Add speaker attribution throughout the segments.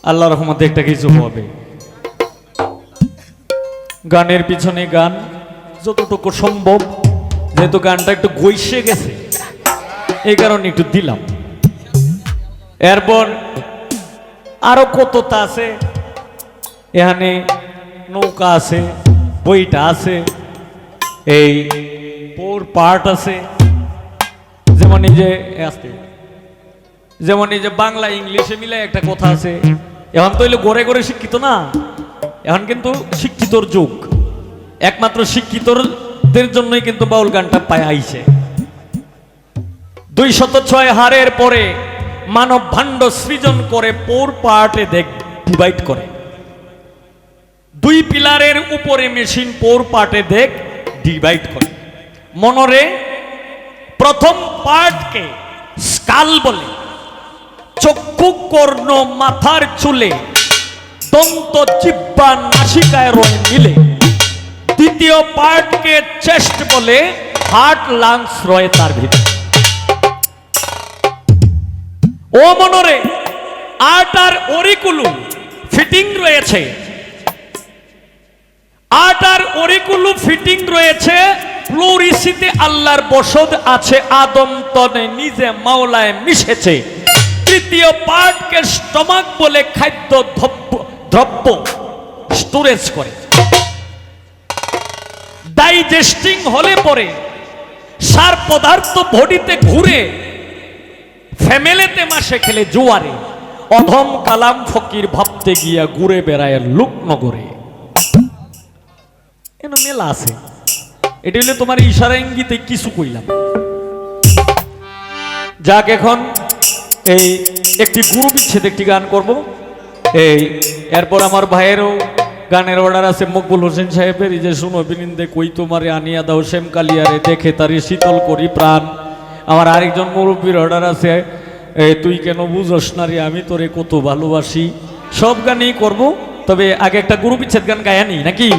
Speaker 1: আল্লাহ রহমতে একটা কিছু হবে। গানের পিছনে গান যতটুকু সম্ভব, যেহেতু গানটা একটু গইসে গেছে এই কারণে একটু দিলাম। এরপর আরো কতটা আছে, এখানে নৌকা আছে, বইটা আছে, এই পোর পার্ট আছে, যেমন এই যে আসতে যেমন এই যে বাংলা ইংলিশে মিলে একটা কথা আছে। এখন তো হইলে গড়ে গড়ে শিক্ষিত না, এখন কিন্তু শিক্ষিতর যুগ, একমাত্র শিক্ষিতদের জন্যই কিন্তু বাউল গানটা পায় আইছে। 206 হারের পরে মানব ভাণ্ড সৃজন করে পোর পার্টে ডিভাইড করে। 2 পিলারের উপরে মেশিন পোর পার্টে ডিভাইড করে। মনরে প্রথম পার্টকে স্কাল বলে, চক্ষু কর্ণ মাথার চুলে দন্ত জিহ্বা নাসিকায় রয়ে মিলে। দ্বিতীয় পার্টকে চেস্ট বলে, হার্ট লাংস রয়ে তার ভিতরে। ও মনরে আটার অরিকুলু ফিটিং রয়েছে, আটার অরিকুলু ফিটিং রয়েছে। প্লুরিসিতে আল্লাহর বসত আছে, আদম তনে নিজে মাওলায় মিশেছে। তৃতীয় পার্টকে স্টমাক বলে, খাদ্য দ্রব্য স্টোরেজ করে। ডাইজেস্টিং হলে পরে সার পদার্থ বডিতে ঘুরে, ফ্যামিলিতে মাসে খেলে জোয়ারে। অধম কালাম ফকির ভাবতে গিয়া ঘুরে বেড়ায় লুকনগরে। এন মেলা আছে, এটা হলে তোমার ইশারা ইঙ্গিতে কিছু কইলাম। যাক, এখন এই একটি গুরু বিচ্ছেদ একটি গান করব। এরপর আমার ভাইয়েরও গানের অর্ডার আছে, মকবুল হোসেন সাহেবের। এই যে শুনো বিনিন্দে কই তোমারে আনিয়া দাও শ্যাম কালিয়ারে, দেখে তারি শীতল করি প্রাণ। আমার আরেকজন মুরব্বীর অর্ডার আছে, তুই কেন বুঝস না রে আমি তোরে কত ভালোবাসি। সব গানই করব, তবে আগে একটা গুরু বিচ্ছেদ গান গায়ানি নাকি।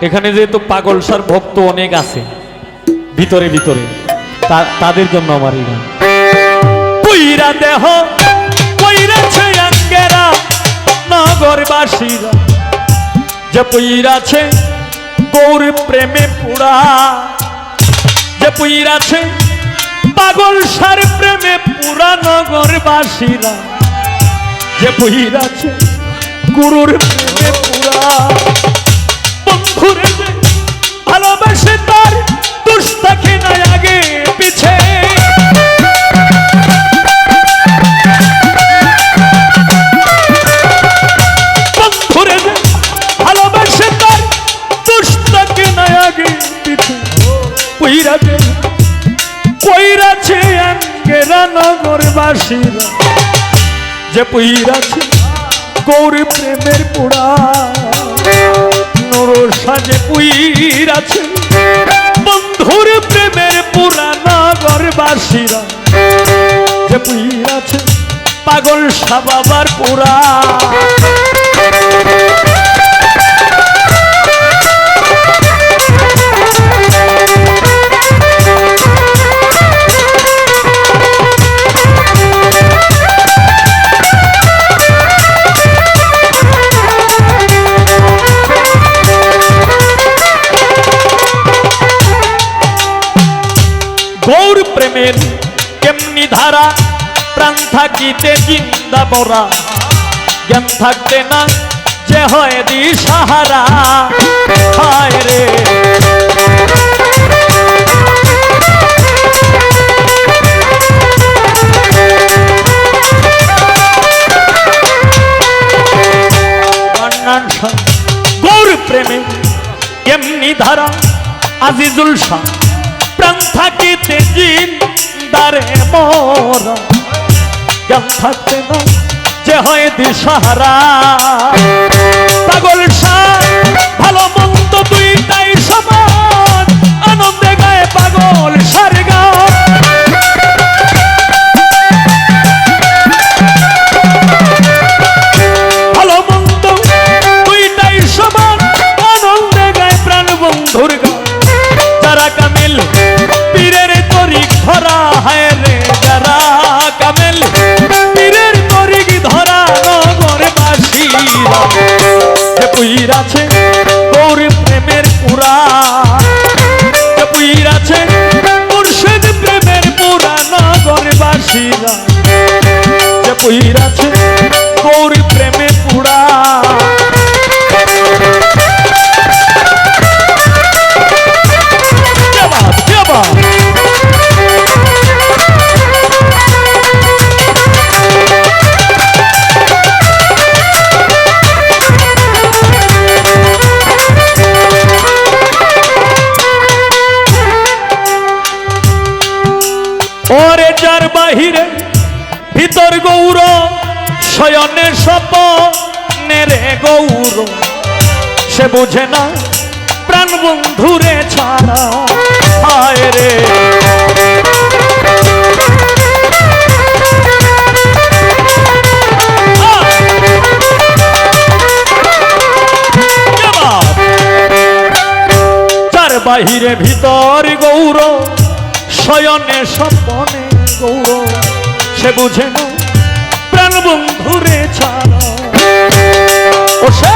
Speaker 1: এখানে যেহেতু পাগলসার ভক্ত অনেক আছে ভিতরে ভিতরে, তাদের জন্য আমার এই গান। পুইরা দেহ পুইরাছে আঙ্গেরা নগরবাসীরা, যে পুইরাছে গৌর প্রেমে পুরা, যে পুইরাছে পাগলসার প্রেমে পুরা নগরবাসীরা, যে পুইরাছে গুরুর প্রেমে পুরা। বন্ধুরে যে ভালোবাসে তার দোষ থাকে না আগে পিছে। বন্ধুরে যে ভালোবাসে তার দোষ থাকে না আগে পিছে। কইরাছে কইরাছে আঙ্গেরা নগরবাসীরা, যে পইরাছে গৌর প্রেমের পোড়া। সাজে পুইর আছে বন্ধুর প্রেমের পুরা নগরবাসীরা, যে পুইর আছে পাগল সাবাবার পুরা। গৌর প্রেমের কেমনি ধারা, প্রাণ থাকিতে জিন্দা বরা, জ্ঞান থাকতে না যে হয় দিশাহারা। হায় রে ধারা আজিজুল শাহ প্রাণ থাকিতে জিন্দারে মোরা জ্ঞান থাকতে না যে হয় দিশাহারা পাগল শাহ ভালো মন্দ দুইটাই সমান আনন্দে গায়ে পাগল শার গান ভালো মন্দ দুইটাই সমান আনন্দে গায়ে প্রাণ বন্ধুর গান যারা কামিল পীরের তরিক ধরা হায় রে যারা কামিল পীরের তরিক ধরা নগরবাসীরা যে পুইর আছে গৌর প্রেমের পুরা যে পুইর আছে মুর্শিদ প্রেমের পুরা নগরবাসীরা যে পুইর আছে গৌর প্রেমের পুরা ওরে যার বাহিরে ভিতর গৌর শয়নে স্বপনে রে গৌর সে বুঝে না প্রাণ বন্ধুরে ছাড়া হায় রে যার বাহিরে ভিতর গৌর শয়নে স্বপনে গৌর সে বুঝে না প্রাণ বন্ধুরে ছাড়া ও সে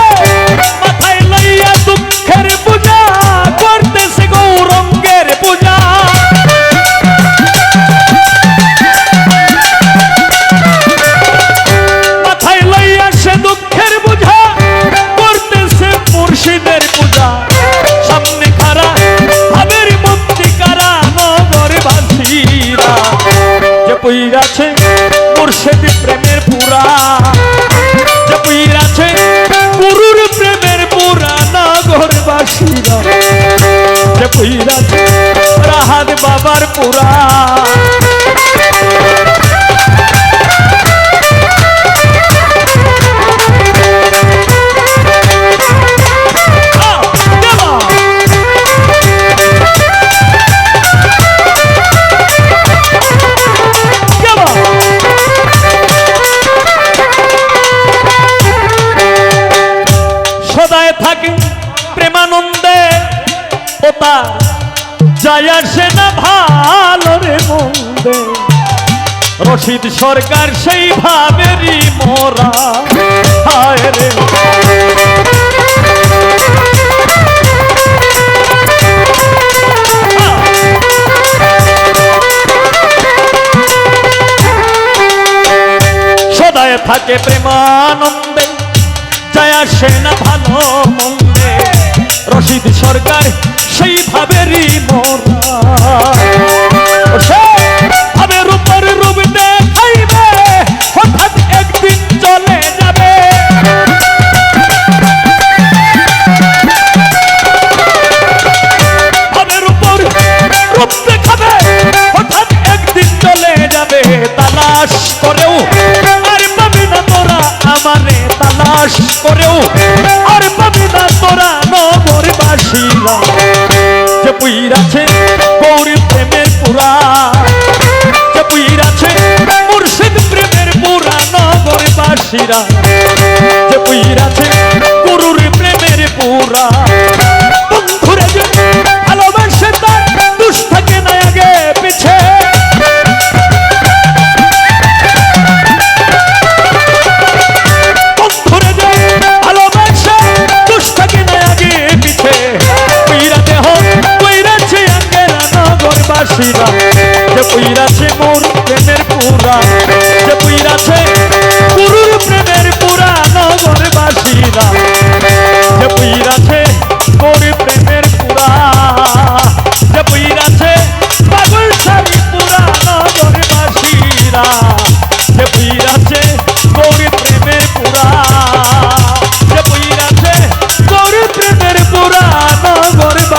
Speaker 1: মাথায় লইয়া দুঃখের পূজা করতেছে গৌরঙ্গের পূজা মাথায় লইয়া সে দুঃখের পূজা করতেছে মুর্শিদের পূজা সামনে খারা ভাবের মুক্তি কারা নগরবাসীরা যে পুইর আছে মুর্শিদ প্রেমের পুরা যে পুইর আছে গুরুর প্রেমের পুরা নগরবাসীরা যে পুইর আছে রাহাত বাবার পুরা সদায় থাকে প্রেমানন্দে ও তার যায় আসে না ভালো রে মন্দে রশিদ সরকার সেই ভাবেরই মোরা হায় রে সদায় থাকে প্রেমানন্দে যায় আসে না ভালো মন্দে রশিদ সরকার সেই ভাবেরই মোরা ভাবের উপর রূপ দেখাইবে হঠাৎ একদিন চলে যাবে ভাবের উপর রূপ দেখাবে হঠাৎ একদিন চলে যাবে তালাশ করেও আর পাবি না তোরা আমারে তালাশ করেও আর পাবি না তোরা নগরবাসীরা যে পুইর আছে গৌর প্রেমের পুরা যে পুইর আছে মুর্শিদ প্রেমের পুরা নগরবাসীরা যে পুইর আছে গুরুর প্রেমের পুরা বন্ধুরে যে ভালোবাসে তার দুষ থাকে না আগে পিছে যে পুইর আছে মোর প্রেমের পুরা যে পুইর আছে গুরুর প্রেমের পুরা নগরবাসীরা যে পুইর আছে মোর প্রেমের পুরা যে পুইর আছে পাগল শাড়ি পুরা নগরবাসীরা যে পুইর আছে গৌর প্রেমের পুরা যে পুইর আছে গৌর প্রেমের পুরা নগরবাসীরা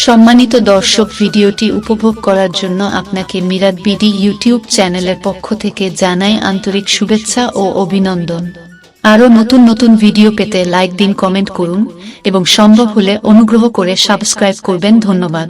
Speaker 2: সম্মানিত দর্শক, ভিডিওটি উপভোগ করার জন্য আপনাকে মিরাত বিডি ইউটিউব চ্যানেলের পক্ষ থেকে জানাই আন্তরিক শুভেচ্ছা ও অভিনন্দন। আরও নতুন নতুন ভিডিও পেতে লাইক দিন, কমেন্ট করুন এবং সম্ভব হলে অনুগ্রহ করে সাবস্ক্রাইব করবেন। ধন্যবাদ।